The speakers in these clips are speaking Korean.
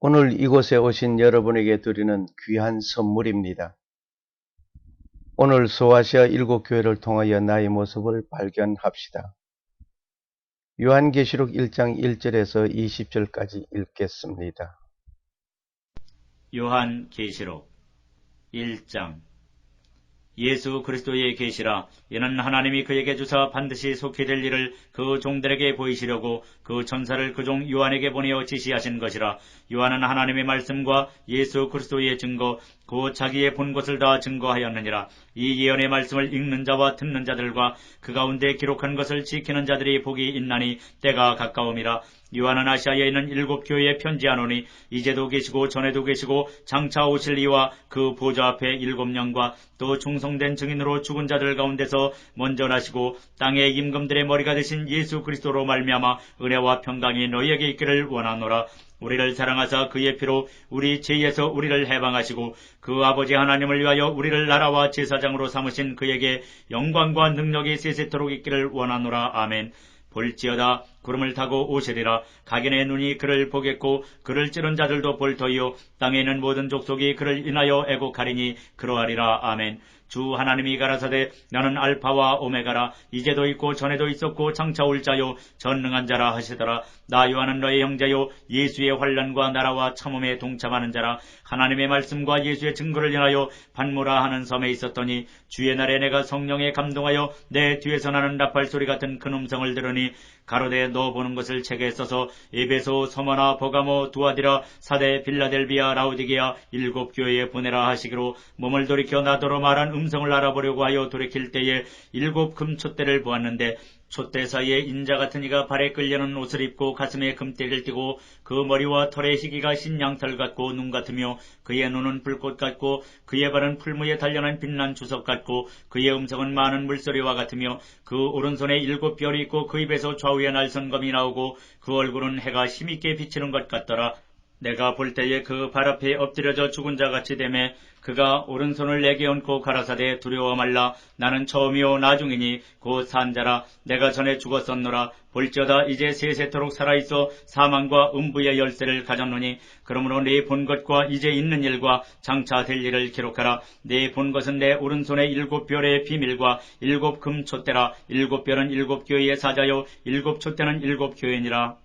오늘 이곳에 오신 여러분에게 드리는 귀한 선물입니다. 오늘 소아시아 7교회를 통하여 나의 모습을 발견합시다. 요한계시록 1장 1절에서 20절까지 읽겠습니다. 요한계시록 1장 예수 그리스도의 계시라. 이는 하나님이 그에게 주사 반드시 속히 될 일을 그 종들에게 보이시려고 그 천사를 그 종 요한에게 보내어 지시하신 것이라. 요한은 하나님의 말씀과 예수 그리스도의 증거 곧 자기의 본 것을 다 증거하였느니라. 이 예언의 말씀을 읽는 자와 듣는 자들과 그 가운데 기록한 것을 지키는 자들이 복이 있나니 때가 가까움이라. 요한은 아시아에 있는 7교회에 편지하노니 이제도 계시고 전에도 계시고 장차 오실 이와 그 보좌 앞에 7영과 또 충성된 증인으로 죽은 자들 가운데서 먼저 나시고 땅의 임금들의 머리가 되신 예수 그리스도로 말미암아 은혜와 평강이 너희에게 있기를 원하노라. 우리를 사랑하사 그의 피로 우리 죄에서 우리를 해방하시고 그 아버지 하나님을 위하여 우리를 나라와 제사장으로 삼으신 그에게 영광과 능력이 세세토록 있기를 원하노라. 아멘. 볼지어다 구름을 타고 오시리라. 각인의 눈이 그를 보겠고 그를 찌른 자들도 볼 터이요 땅에 있는 모든 족속이 그를 인하여 애곡하리니 그러하리라. 아멘. 주 하나님이 가라사대 나는 알파와 오메가라. 이제도 있고 전에도 있었고 장차 올 자요 전능한 자라 하시더라. 나 요한은 너의 형제요 예수의 환난과 나라와 참음에 동참하는 자라. 하나님의 말씀과 예수의 증거를 인하여 반모라 하는 섬에 있었더니 주의 날에 내가 성령에 감동하여 내 뒤에서 나는 나팔 소리 같은 큰 음성을 들으니 가로되 너 보는 것을 책에 써서 에베소, 서머나, 버가모, 두아디라, 사데, 빌라델비아, 라우디게아 7교회에 보내라 하시기로 몸을 돌이켜 나더러 말한 음성을 알아보려고 하여 돌이킬 때에 7 금촛대를 보았는데 촛대 사이에 인자 같은 이가 발에 끌려는 옷을 입고 가슴에 금띠를 띠고 그 머리와 털의 희기가 신양털 같고 눈 같으며 그의 눈은 불꽃 같고 그의 발은 풀무에 단련한 빛난 주석 같고 그의 음성은 많은 물소리와 같으며 그 오른손에 7 별이 있고 그 입에서 좌우에 날선검이 나오고 그 얼굴은 해가 힘있게 비치는 것 같더라. 내가 볼 때에 그 발 앞에 엎드려져 죽은 자같이 되매 그가 오른손을 내게 얹고 가라사대 두려워 말라. 나는 처음이요 나중이니 곧 산자라. 내가 전에 죽었었노라. 볼지어다 이제 세세토록 살아있어 사망과 음부의 열쇠를 가졌노니 그러므로 네 본 것과 이제 있는 일과 장차 될 일을 기록하라. 네 본 것은 내 오른손의 7 별의 비밀과 7 금촛대라. 7 별은 7교회의 사자요 7 촛대는 7교회니라.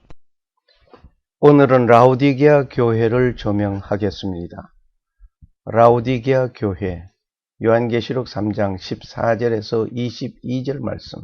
오늘은 라우디게아 교회를 조명하겠습니다. 라우디게아 교회, 요한계시록 3장 14절에서 22절 말씀.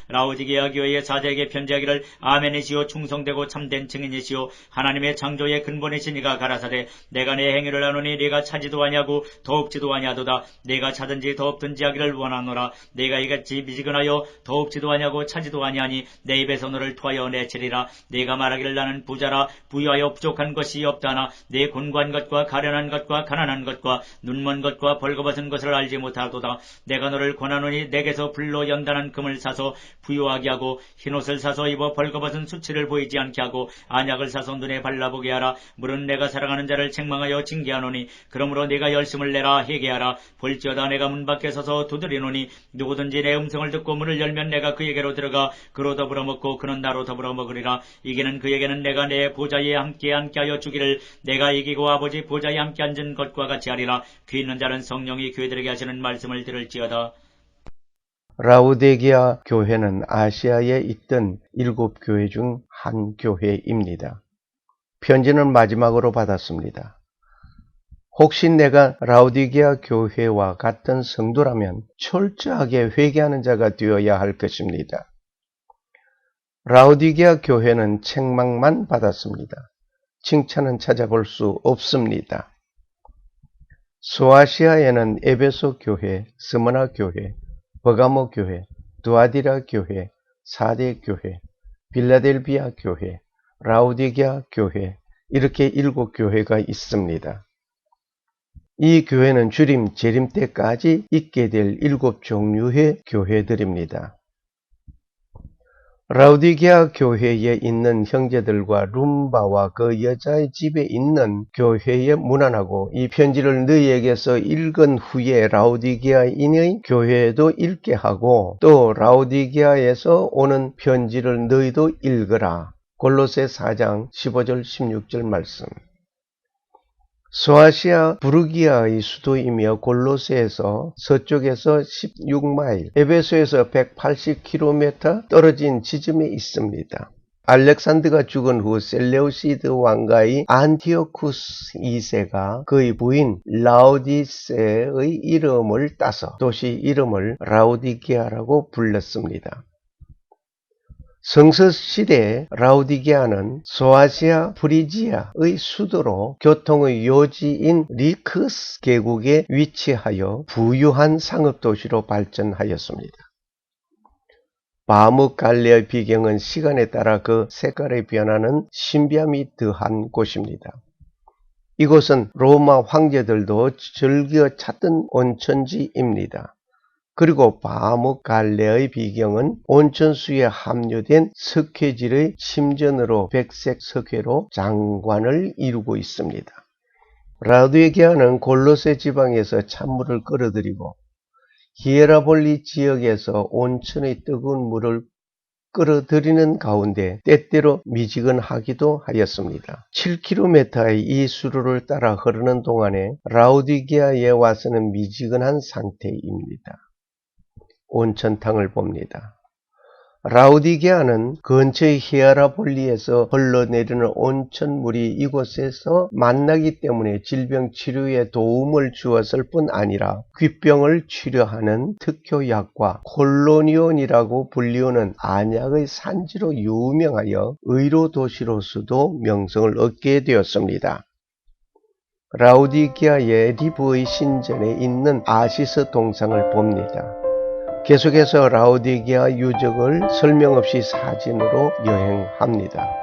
라우디게아 교회의 사자에게 편지하기를 아멘이시오 충성되고 참된 증인이시오 하나님의 창조의 근본이신 이가 가라사대 내가 내 행위를 아노니 네가 차지도 아니하고 더 없지도 아니하도다. 네가 차든지 더 없든지 하기를 원하노라. 네가 이같이 미지근하여 더 없지도 아니하고 차지도 아니하니 내 입에서 너를 토하여 내치리라. 네가 말하기를 나는 부자라 부유하여 부족한 것이 없다나 네 곤고한 것과 가련한 것과 가난한 것과 눈먼 것과 벌거벗은 것을 알지 못하도다. 내가 너를 권하노니 내게서 불로 연단한 금을 사서 부유하게 하고 흰옷을 사서 입어 벌거벗은 수치를 보이지 않게 하고 안약을 사서 눈에 발라보게 하라. 물은 내가 사랑하는 자를 책망하여 징계하노니 그러므로 네가 열심을 내라 회개하라. 볼지어다 내가 문 밖에 서서 두드리노니 누구든지 내 음성을 듣고 문을 열면 내가 그에게로 들어가 그로 더불어 먹고 그는 나로 더불어 먹으리라. 이기는 그에게는 내가 내 보좌에 함께 앉게하여 주기를 내가 이기고 아버지 보좌에 함께 앉은 것과 같이 하리라. 귀 있는 자는 성령이 교회들에게 하시는 말씀을 들을지어다. 라우디게아 교회는 아시아에 있던 7교회 중 한 교회입니다. 편지는 마지막으로 받았습니다. 혹시 내가 라우디게아 교회와 같은 성도라면 철저하게 회개하는 자가 되어야 할 것입니다. 라우디게아 교회는 책망만 받았습니다. 칭찬은 찾아볼 수 없습니다. 소아시아에는 에베소 교회, 스무나 교회, 버가모 교회, 두아디라 교회, 사데 교회, 빌라델비아 교회, 라우디게아 교회 이렇게 7교회가 있습니다. 이 교회는 주림, 재림 때까지 있게 될 7 종류의 교회들입니다. 라우디게아 교회에 있는 형제들과 룸바와 그 여자의 집에 있는 교회에 문안하고 이 편지를 너희에게서 읽은 후에 라우디게아인의 교회에도 읽게 하고 또 라우디게아에서 오는 편지를 너희도 읽으라. 골로새 4장 15절 16절 말씀. 소아시아 부르기아의 수도이며 골로새에서 서쪽에서 16마일, 에베소에서 180km 떨어진 지점에 있습니다. 알렉산더가 죽은 후 셀레우시드 왕가의 안티오쿠스 2세가 그의 부인 라오디세의 이름을 따서 도시 이름을 라오디게아라고 불렀습니다. 성서시대에 라오디게아는 소아시아 프리지아의 수도로 교통의 요지인 리크스 계곡에 위치하여 부유한 상업도시로 발전하였습니다. 바무갈레의 비경은 시간에 따라 그 색깔의 변화는 신비함이 더한 곳입니다. 이곳은 로마 황제들도 즐겨 찾던 온천지입니다. 그리고 바무갈레의 비경은 온천수에 함유된 석회질의 침전으로 백색 석회로 장관을 이루고 있습니다. 라오디게아는 골로새 지방에서 찬물을 끌어들이고 히에라볼리 지역에서 온천의 뜨거운 물을 끌어들이는 가운데 때때로 미지근하기도 하였습니다. 7km의 이 수로를 따라 흐르는 동안에 라오디게아에 와서는 미지근한 상태입니다. 온천탕을 봅니다. 라오디게아는 근처의 히에라볼리에서 흘러내리는 온천물이 이곳에서 만나기 때문에 질병 치료에 도움을 주었을 뿐 아니라 귀병을 치료하는 특효약과 콜로니온이라고 불리우는 안약의 산지로 유명하여 의료 도시로서도 명성을 얻게 되었습니다. 라오디게아의 리브의 신전에 있는 아시스 동상을 봅니다. 계속해서 라오디게아 유적을 설명 없이 사진으로 여행합니다.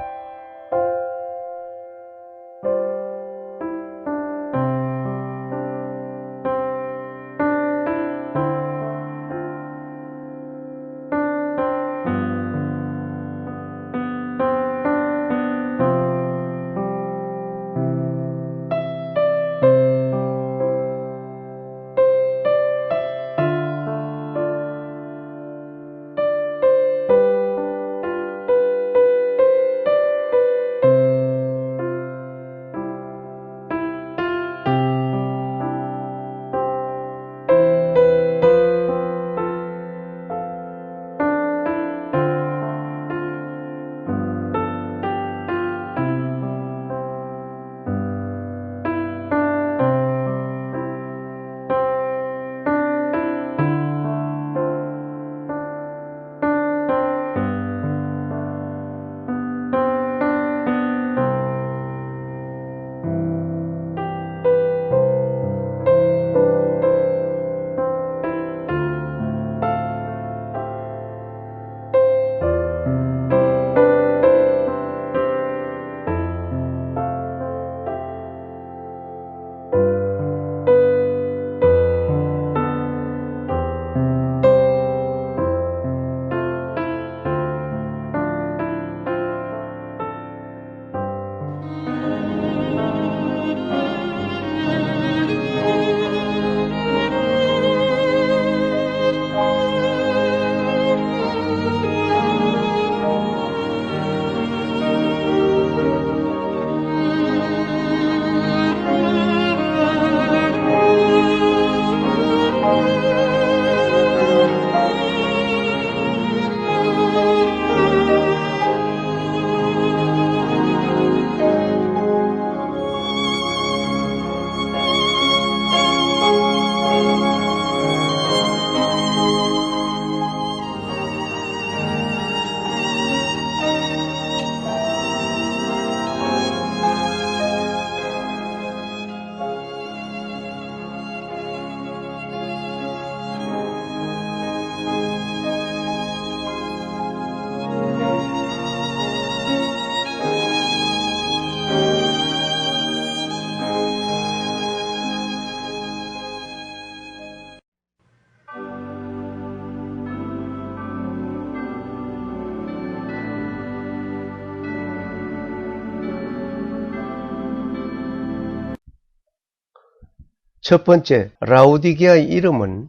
첫 번째, 라오디게아의 이름은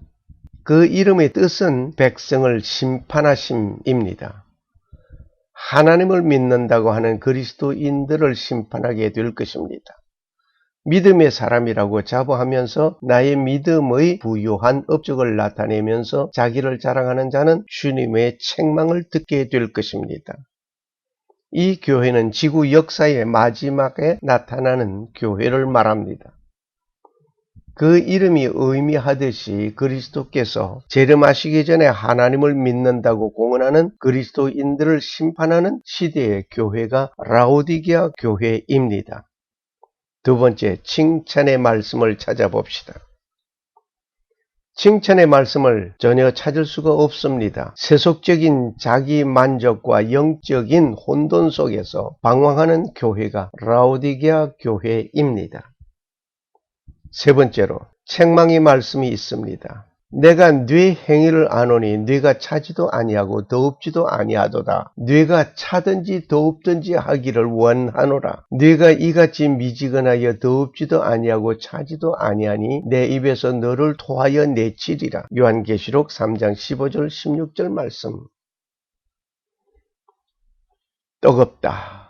그 이름의 뜻은 백성을 심판하심입니다. 하나님을 믿는다고 하는 그리스도인들을 심판하게 될 것입니다. 믿음의 사람이라고 자부하면서 나의 믿음의 부유한 업적을 나타내면서 자기를 자랑하는 자는 주님의 책망을 듣게 될 것입니다. 이 교회는 지구 역사의 마지막에 나타나는 교회를 말합니다. 그 이름이 의미하듯이 그리스도께서 재림하시기 전에 하나님을 믿는다고 공언하는 그리스도인들을 심판하는 시대의 교회가 라오디게아 교회입니다. 두 번째, 칭찬의 말씀을 찾아봅시다. 칭찬의 말씀을 전혀 찾을 수가 없습니다. 세속적인 자기 만족과 영적인 혼돈 속에서 방황하는 교회가 라오디게아 교회입니다. 세 번째로, 책망의 말씀이 있습니다. 내가 네 행위를 아노니 네가 차지도 아니하고 더웁지도 아니하도다. 네가 차든지 더웁든지 하기를 원하노라. 네가 이같이 미지근하여 더웁지도 아니하고 차지도 아니하니 내 입에서 너를 토하여 내치리라. 요한계시록 3장 15절 16절 말씀. 뜨겁다.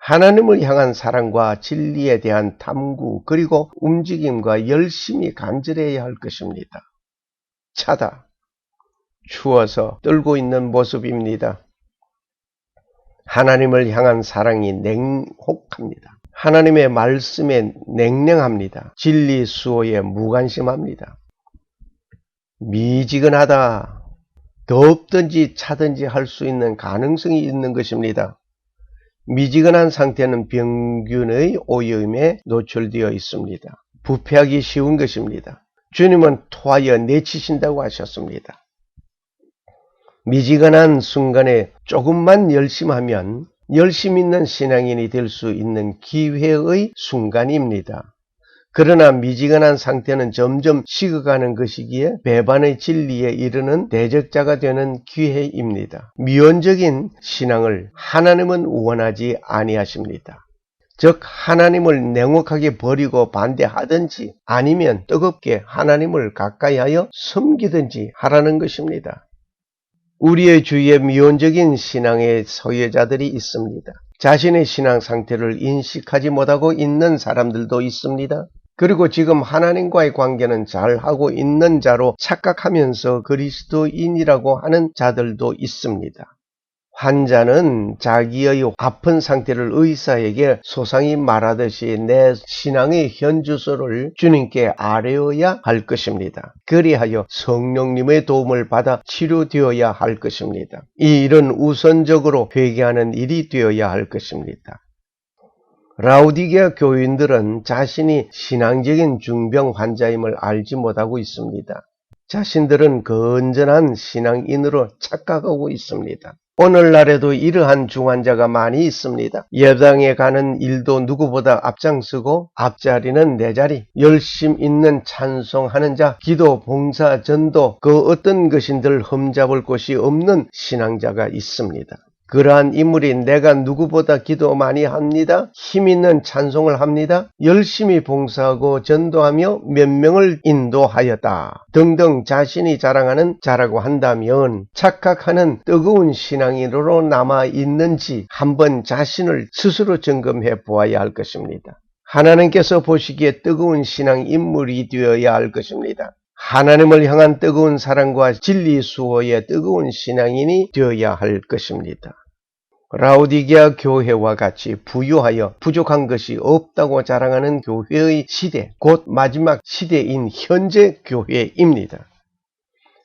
하나님을 향한 사랑과 진리에 대한 탐구 그리고 움직임과 열심히 간절해야 할 것입니다. 차다. 추워서 떨고 있는 모습입니다. 하나님을 향한 사랑이 냉혹합니다. 하나님의 말씀에 냉랭합니다. 진리 수호에 무관심합니다. 미지근하다. 덥든지 차든지 할 수 있는 가능성이 있는 것입니다. 미지근한 상태는 병균의 오염에 노출되어 있습니다. 부패하기 쉬운 것입니다. 주님은 토하여 내치신다고 하셨습니다. 미지근한 순간에 조금만 열심하면 열심 있는 신앙인이 될 수 있는 기회의 순간입니다. 그러나 미지근한 상태는 점점 식어가는 것이기에 배반의 진리에 이르는 대적자가 되는 기회입니다. 미온적인 신앙을 하나님은 원하지 아니하십니다. 즉 하나님을 냉혹하게 버리고 반대하든지 아니면 뜨겁게 하나님을 가까이하여 섬기든지 하라는 것입니다. 우리의 주위에 미온적인 신앙의 소유자들이 있습니다. 자신의 신앙 상태를 인식하지 못하고 있는 사람들도 있습니다. 그리고 지금 하나님과의 관계는 잘하고 있는 자로 착각하면서 그리스도인이라고 하는 자들도 있습니다. 환자는 자기의 아픈 상태를 의사에게 소상히 말하듯이 내 신앙의 현주소를 주님께 아뢰어야 할 것입니다. 그리하여 성령님의 도움을 받아 치료되어야 할 것입니다. 이 일은 우선적으로 회개하는 일이 되어야 할 것입니다. 라오디게아 교인들은 자신이 신앙적인 중병 환자임을 알지 못하고 있습니다. 자신들은 건전한 신앙인으로 착각하고 있습니다. 오늘날에도 이러한 중환자가 많이 있습니다. 예당에 가는 일도 누구보다 앞장서고 앞자리는 내 자리, 열심 있는 찬송하는 자, 기도, 봉사, 전도 그 어떤 것인들 흠잡을 곳이 없는 신앙자가 있습니다. 그러한 인물이 내가 누구보다 기도 많이 합니다. 힘 있는 찬송을 합니다. 열심히 봉사하고 전도하며 몇 명을 인도하였다. 등등 자신이 자랑하는 자라고 한다면 착각하는 뜨거운 신앙인으로 남아있는지 한번 자신을 스스로 점검해 보아야 할 것입니다. 하나님께서 보시기에 뜨거운 신앙 인물이 되어야 할 것입니다. 하나님을 향한 뜨거운 사랑과 진리 수호의 뜨거운 신앙인이 되어야 할 것입니다. 라오디게아 교회와 같이 부유하여 부족한 것이 없다고 자랑하는 교회의 시대, 곧 마지막 시대인 현재 교회입니다.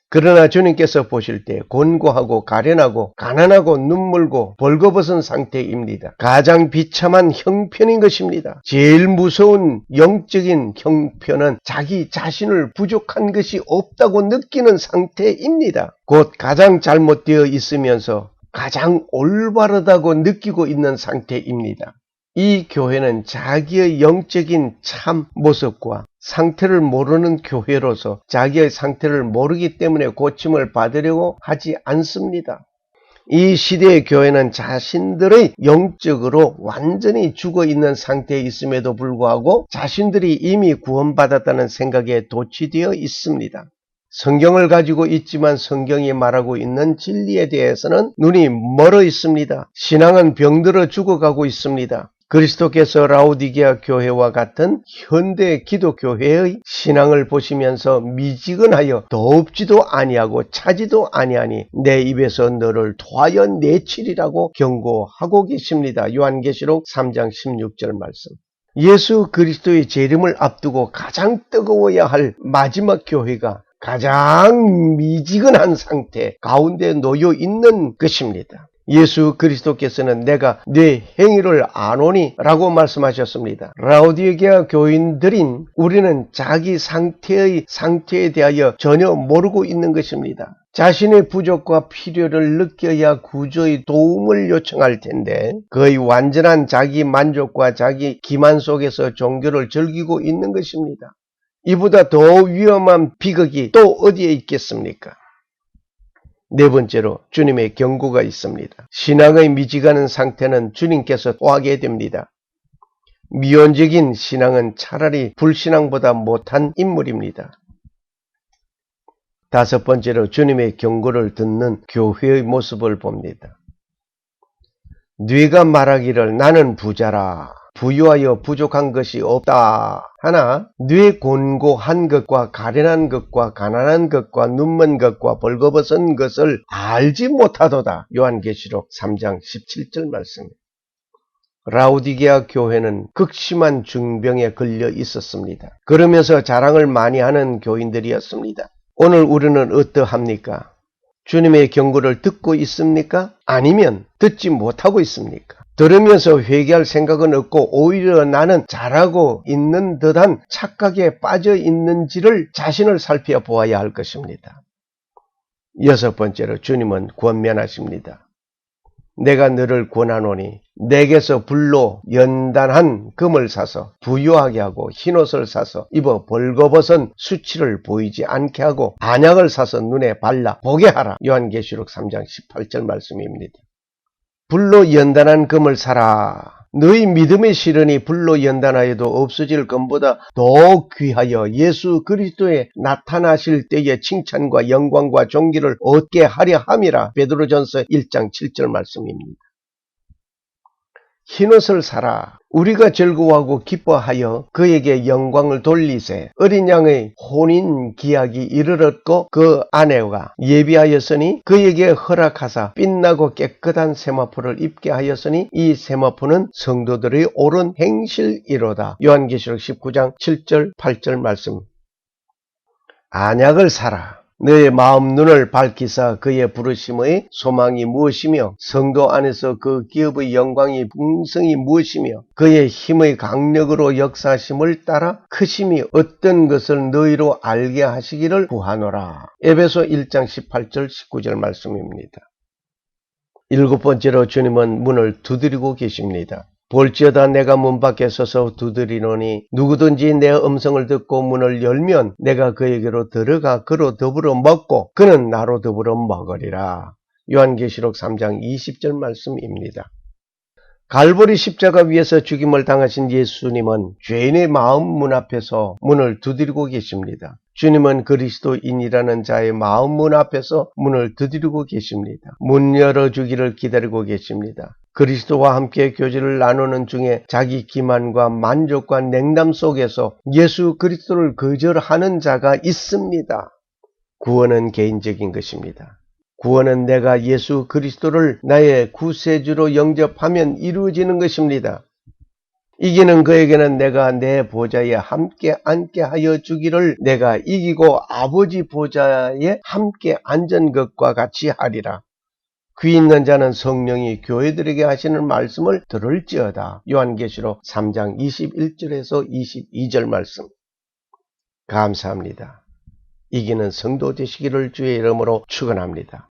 그러나 주님께서 보실 때 곤고하고 가련하고 가난하고 눈물고 벌거벗은 상태입니다. 가장 비참한 형편인 것입니다. 제일 무서운 영적인 형편은 자기 자신을 부족한 것이 없다고 느끼는 상태입니다. 곧 가장 잘못되어 있으면서 가장 올바르다고 느끼고 있는 상태입니다. 이 교회는 자기의 영적인 참 모습과 상태를 모르는 교회로서 자기의 상태를 모르기 때문에 고침을 받으려고 하지 않습니다. 이 시대의 교회는 자신들의 영적으로 완전히 죽어있는 상태에 있음에도 불구하고 자신들이 이미 구원받았다는 생각에 도취되어 있습니다. 성경을 가지고 있지만 성경이 말하고 있는 진리에 대해서는 눈이 멀어 있습니다. 신앙은 병들어 죽어가고 있습니다. 그리스도께서 라오디게아 교회와 같은 현대 기독교회의 신앙을 보시면서 미지근하여 더웁지도 아니하고 차지도 아니하니 내 입에서 너를 토하여 내치리라고 경고하고 계십니다. 요한계시록 3장 16절 말씀. 예수 그리스도의 재림을 앞두고 가장 뜨거워야 할 마지막 교회가 가장 미지근한 상태 가운데 놓여 있는 것입니다. 예수 그리스도께서는 내가 네 행위를 아노니 라고 말씀하셨습니다. 라오디게아 교인들인 우리는 자기 상태에 대하여 전혀 모르고 있는 것입니다. 자신의 부족과 필요를 느껴야 구조의 도움을 요청할 텐데 거의 완전한 자기 만족과 자기 기만 속에서 종교를 즐기고 있는 것입니다. 이보다 더 위험한 비극이 또 어디에 있겠습니까? 네 번째로 주님의 경고가 있습니다. 신앙의 미지근한 상태는 주님께서 토하게 됩니다. 미온적인 신앙은 차라리 불신앙보다 못한 인물입니다. 다섯 번째로 주님의 경고를 듣는 교회의 모습을 봅니다. 네가 말하기를 나는 부자라 부유하여 부족한 것이 없다 하나 네 곤고한 것과 가련한 것과 가난한 것과 눈먼 것과 벌거벗은 것을 알지 못하도다. 요한계시록 3장 17절 말씀. 라오디게아 교회는 극심한 중병에 걸려 있었습니다. 그러면서 자랑을 많이 하는 교인들이었습니다. 오늘 우리는 어떠합니까? 주님의 경고를 듣고 있습니까? 아니면 듣지 못하고 있습니까? 들으면서 회개할 생각은 없고 오히려 나는 잘하고 있는 듯한 착각에 빠져 있는지를 자신을 살펴보아야 할 것입니다. 여섯 번째로 주님은 권면하십니다. 내가 너를 권하노니 내게서 불로 연단한 금을 사서 부유하게 하고 흰옷을 사서 입어 벌거벗은 수치를 보이지 않게 하고 안약을 사서 눈에 발라 보게 하라. 요한계시록 3장 18절 말씀입니다. 불로 연단한 금을 사라. 너희 믿음의 시련이 불로 연단하여도 없어질 것보다 더 귀하여 예수 그리스도에 나타나실 때의 칭찬과 영광과 존귀를 얻게 하려 함이라. 베드로전서 1장 7절 말씀입니다. 흰옷을 사라. 우리가 즐거워하고 기뻐하여 그에게 영광을 돌리세. 어린 양의 혼인 기약이 이르렀고 그 아내가 예비하였으니 그에게 허락하사 빛나고 깨끗한 세마포를 입게 하였으니 이 세마포는 성도들의 옳은 행실이로다. 요한계시록 19장 7절 8절 말씀. 안약을 사라. 너의 마음 눈을 밝히사 그의 부르심의 소망이 무엇이며 성도 안에서 그 기업의 영광이 풍성이 무엇이며 그의 힘의 강력으로 역사심을 따라 크심이 어떤 것을 너희로 알게 하시기를 구하노라. 에베소 1장 18절 19절 말씀입니다. 일곱 번째로 주님은 문을 두드리고 계십니다. 볼지어다 내가 문 밖에 서서 두드리노니 누구든지 내 음성을 듣고 문을 열면 내가 그에게로 들어가 그로 더불어 먹고 그는 나로 더불어 먹으리라. 요한계시록 3장 20절 말씀입니다. 갈보리 십자가 위에서 죽임을 당하신 예수님은 죄인의 마음 문 앞에서 문을 두드리고 계십니다. 주님은 그리스도인이라는 자의 마음 문 앞에서 문을 두드리고 계십니다. 문 열어주기를 기다리고 계십니다. 그리스도와 함께 교제를 나누는 중에 자기 기만과 만족과 냉담 속에서 예수 그리스도를 거절하는 자가 있습니다. 구원은 개인적인 것입니다. 구원은 내가 예수 그리스도를 나의 구세주로 영접하면 이루어지는 것입니다. 이기는 그에게는 내가 내 보좌에 함께 앉게 하여 주기를 내가 이기고 아버지 보좌에 함께 앉은 것과 같이 하리라. 귀 있는 자는 성령이 교회들에게 하시는 말씀을 들을지어다. 요한계시록 3장 21절에서 22절 말씀. 감사합니다. 이기는 성도 되시기를 주의 이름으로 축원합니다.